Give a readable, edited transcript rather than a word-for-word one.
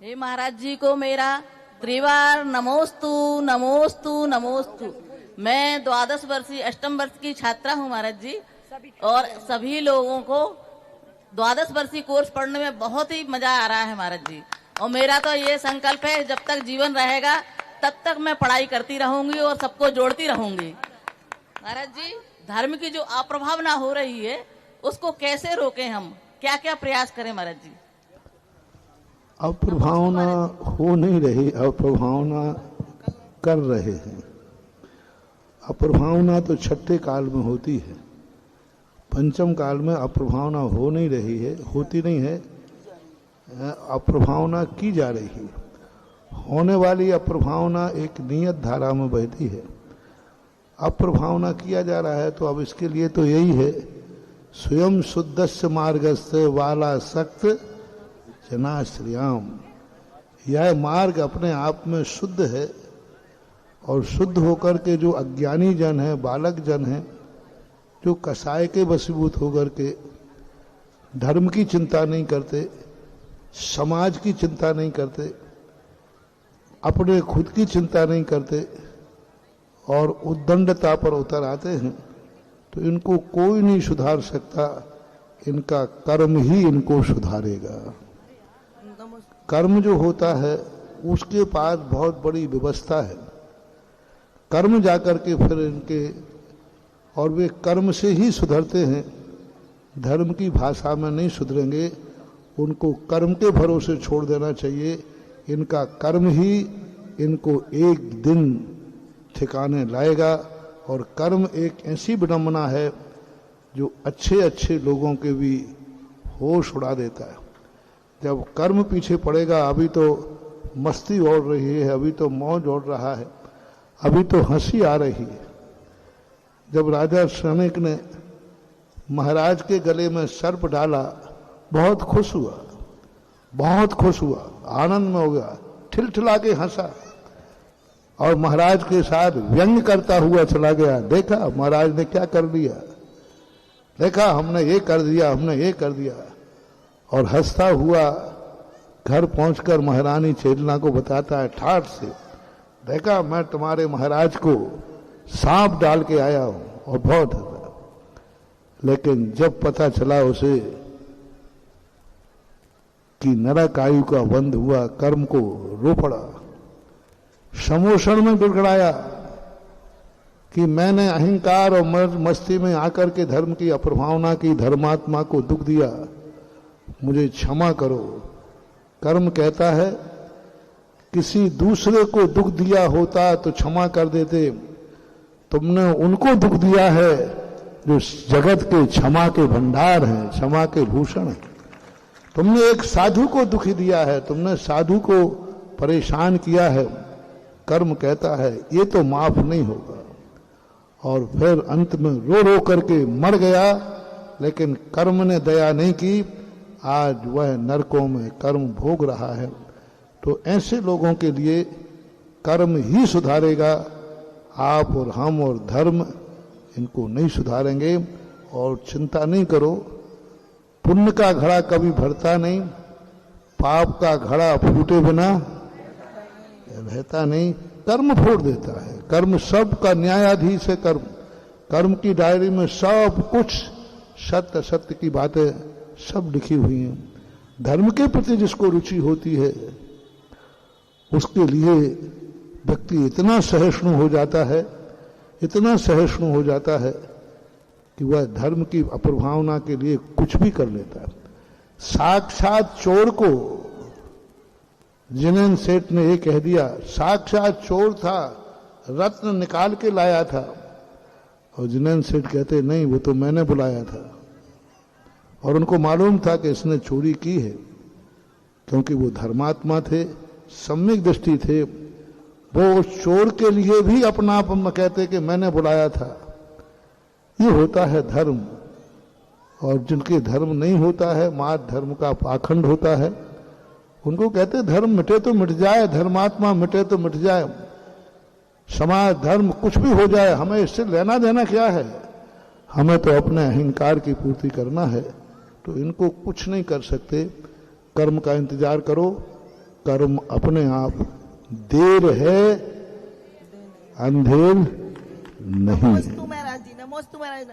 हे महाराज जी को मेरा त्रिवार नमोस्तु नमोस्तु नमोस्तु। मैं 12 वर्षीय अष्टम वर्ष की छात्रा हूँ महाराज जी, और सभी लोगों को 12 वर्षीय कोर्स पढ़ने में बहुत ही मजा आ रहा है महाराज जी। और मेरा तो ये संकल्प है, जब तक जीवन रहेगा तब तक मैं पढ़ाई करती रहूंगी और सबको जोड़ती रहूंगी। महाराज जी, धर्म की जो अप्रभावना हो रही है उसको कैसे रोकें हम, क्या क्या प्रयास करें महाराज जी? अप्रभावना हो नहीं रही, अप्रभावना कर रहे हैं। अप्रभावना तो छठे काल में होती है, पंचम काल में अप्रभावना हो नहीं रही है, होती नहीं है, अप्रभावना की जा रही है। होने वाली अप्रभावना एक नियत धारा में बहती है। अप्रभावना किया जा रहा है तो अब इसके लिए तो यही है, स्वयं शुद्धस्य मार्गस्य वाला सक्त जनाश्रियाम। यह मार्ग अपने आप में शुद्ध है, और शुद्ध होकर के जो अज्ञानी जन है, बालक जन है, जो कसाय के वशीभूत होकर के धर्म की चिंता नहीं करते, समाज की चिंता नहीं करते, अपने खुद की चिंता नहीं करते और उद्दंडता पर उतर आते हैं, तो इनको कोई नहीं सुधार सकता। इनका कर्म ही इनको सुधारेगा। कर्म जो होता है उसके पास बहुत बड़ी व्यवस्था है। कर्म जाकर के फिर इनके, और वे कर्म से ही सुधरते हैं, धर्म की भाषा में नहीं सुधरेंगे। उनको कर्म के भरोसे छोड़ देना चाहिए। इनका कर्म ही इनको एक दिन ठिकाने लाएगा। और कर्म एक ऐसी विडंबना है जो अच्छे अच्छे लोगों के भी होश उड़ा देता है। जब कर्म पीछे पड़ेगा, अभी तो मस्ती ओढ़ रही है, अभी तो मौज ओढ़ रहा है, अभी तो हंसी आ रही है। जब राजा श्रमिक ने महाराज के गले में सर्प डाला, बहुत खुश हुआ, बहुत खुश हुआ, आनंद में हो गया, ठिलठिला के हंसा और महाराज के साथ व्यंग करता हुआ चला गया। देखा महाराज ने क्या कर दिया, देखा हमने ये कर दिया, हमने ये कर दिया। और हंसता हुआ घर पहुंचकर महारानी चेतना को बताता है ठाठ से, देखा मैं तुम्हारे महाराज को सांप डाल के आया हूं, और बहुत हंसा। लेकिन जब पता चला उसे कि नरक आयु का बंध हुआ, कर्म को रो पड़ा, समोषण में गिड़गड़ाया कि मैंने अहंकार और मस्ती में आकर के धर्म की अप्रभावना की, धर्मात्मा को दुख दिया, मुझे क्षमा करो। कर्म कहता है किसी दूसरे को दुख दिया होता तो क्षमा कर देते, तुमने उनको दुख दिया है जो जगत के क्षमा के भंडार हैं, क्षमा के भूषण हैं। तुमने एक साधु को दुखी दिया है, तुमने साधु को परेशान किया है। कर्म कहता है ये तो माफ नहीं होगा। और फिर अंत में रो रो करके मर गया, लेकिन कर्म ने दया नहीं की। आज वह नरकों में कर्म भोग रहा है। तो ऐसे लोगों के लिए कर्म ही सुधारेगा। आप और हम और धर्म इनको नहीं सुधारेंगे। और चिंता नहीं करो, पुण्य का घड़ा कभी भरता नहीं, पाप का घड़ा फूटे बिना रहता नहीं। कर्म फोड़ देता है। कर्म सब का न्यायाधीश है। कर्म, कर्म की डायरी में सब कुछ सत्य असत्य की बातें सब लिखी हुई हैं। धर्म के प्रति जिसको रुचि होती है उसके लिए व्यक्ति इतना सहिष्णु हो जाता है, इतना सहिष्णु हो जाता है कि वह धर्म की अप्रभावना के लिए कुछ भी कर लेता है। साक्षात चोर को जिनेन सेठ ने ये कह दिया, साक्षात चोर था, रत्न निकाल के लाया था। और जिनेन सेठ कहते नहीं, वो तो मैंने बुलाया था। और उनको मालूम था कि इसने चोरी की है, क्योंकि वो धर्मात्मा थे, सम्यक दृष्टि थे। वो उस चोर के लिए भी अपना आप कहते कि मैंने बुलाया था। ये होता है धर्म। और जिनके धर्म नहीं होता है, मात धर्म का पाखंड होता है, उनको कहते धर्म मिटे तो मिट जाए, धर्मात्मा मिटे तो मिट जाए, समाज धर्म कुछ भी हो जाए, हमें इससे लेना देना क्या है, हमें तो अपने अहंकार की पूर्ति करना है। तो इनको कुछ नहीं कर सकते। कर्म का इंतजार करो, कर्म अपने आप, देर है अंधेर नहीं है। नमोस्तु महाराज जी, नमोस्तु महाराज।